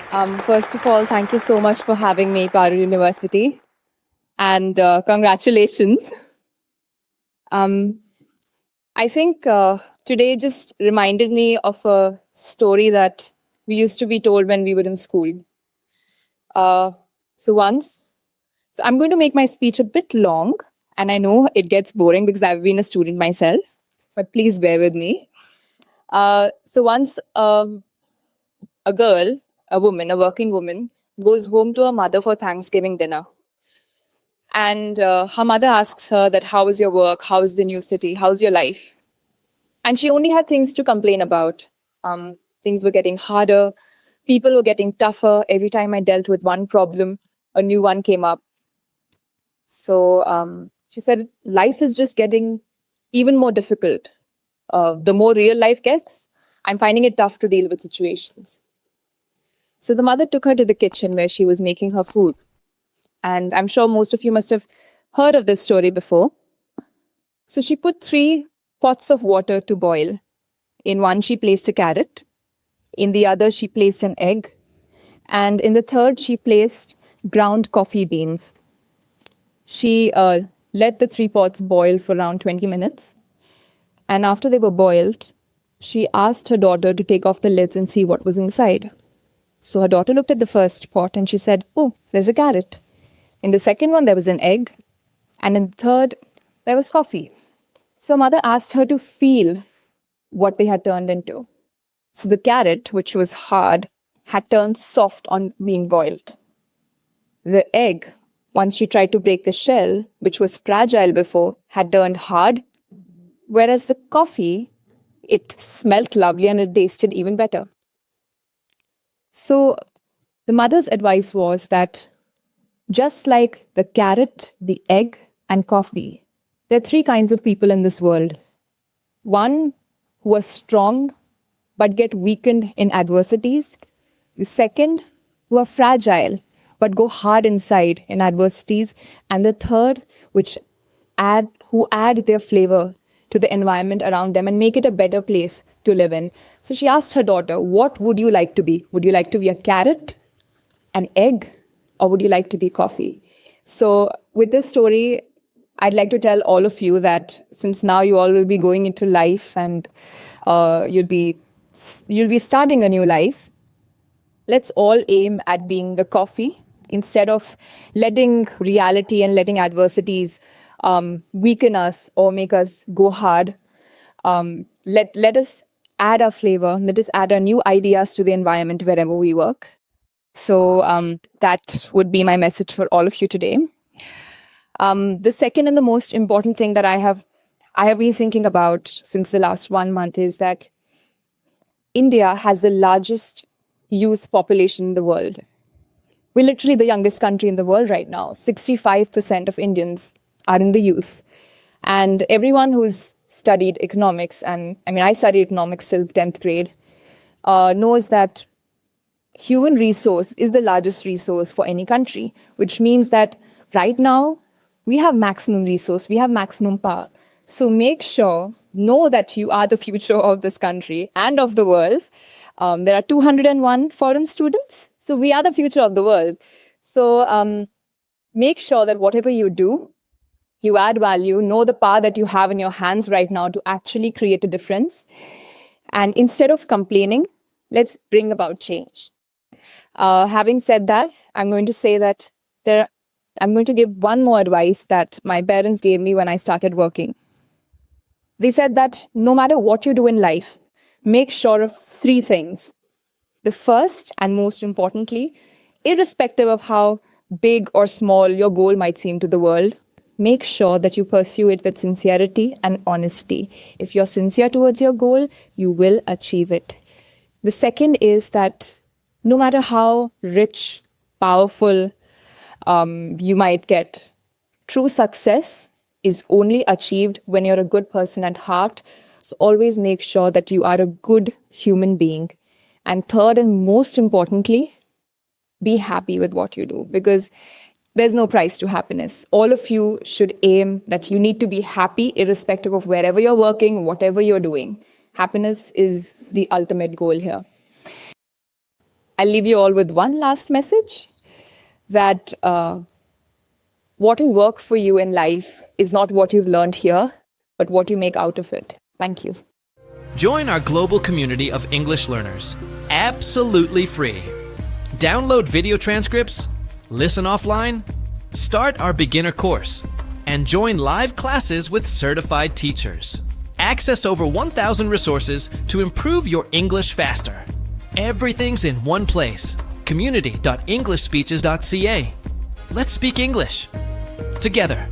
First of all, thank you so much for having me, Parul University, and congratulations. Um, I think today just reminded me of a story that we used to be told when we were in school. Uh, so once, so I'm going to make my speech a bit long, and I know it gets boring because I've been a student myself, but please bear with me. So once a girl, a woman, a working woman, goes home to her mother for Thanksgiving dinner. And her mother asks her that, how is your work? How is the new city? How's your life? And she only had things to complain about. Things were getting harder. People were getting tougher. Every time I dealt with one problem, a new one came up. So she said, life is just getting even more difficult. The more real life gets, I'm finding it tough to deal with situations. So the mother took her to the kitchen where she was making her food. And I'm sure most of you must have heard of this story before. So she put 3 pots of water to boil. In one, she placed a carrot. In the other, she placed an egg. And in the third, she placed ground coffee beans. She let the 3 pots boil for around 20 minutes. And after they were boiled, she asked her daughter to take off the lids and see what was inside. So her daughter looked at the first pot and she said, oh, there's a carrot. In the second one, there was an egg. And in the third, there was coffee. So mother asked her to feel what they had turned into. So the carrot, which was hard, had turned soft on being boiled. The egg, once she tried to break the shell, which was fragile before, had turned hard. Whereas the coffee, it smelled lovely and it tasted even better. So the mother's advice was that just like the carrot, the egg, and coffee, there are 3 kinds of people in this world. One, who are strong but get weakened in adversities. The second, who are fragile but go hard inside in adversities. And the third, who add their flavor to the environment around them and make it a better place to live in. So she asked her daughter, what would you like to be? Would you like to be a carrot, an egg, or would you like to be coffee? So with this story, I'd like to tell all of you that since now you all will be going into life and you'll be starting a new life, let's all aim at being the coffee instead of letting reality and letting adversities weaken us or make us go hard. Let us add our flavor, let us add our new ideas to the environment wherever we work. So that would be my message for all of you today. The second and the most important thing that I have been thinking about since the last 1 month is that India has the largest youth population in the world. We're literally the youngest country in the world right now. 65% of Indians are in the youth. And everyone who's studied economics, and I studied economics till 10th grade, knows that human resource is the largest resource for any country, which means that right now we have maximum resource, we have maximum power. So make sure, know that you are the future of this country and of the world. There are 201 foreign students, so we are the future of the world. So make sure that whatever you do, you add value, know the power that you have in your hands right now to actually create a difference. And instead of complaining, let's bring about change. Having said that, I'm going to give one more advice that my parents gave me when I started working. They said that no matter what you do in life, make sure of 3 things. The first and most importantly, irrespective of how big or small your goal might seem to the world, make sure that you pursue it with sincerity and honesty. If you're sincere towards your goal, you will achieve it. The second is that no matter how rich, powerful you might get, true success is only achieved when you're a good person at heart. So always make sure that you are a good human being. And third and most importantly, be happy with what you do, because there's no price to happiness. All of you should aim that you need to be happy irrespective of wherever you're working, whatever you're doing. Happiness is the ultimate goal here. I'll leave you all with one last message, that what will work for you in life is not what you've learned here, but what you make out of it. Thank you. Join our global community of English learners, absolutely free. Download video transcripts, listen offline, start our beginner course, and join live classes with certified teachers. Access over 1,000 resources to improve your English faster. Everything's in one place. community.englishspeeches.ca. Let's speak English together.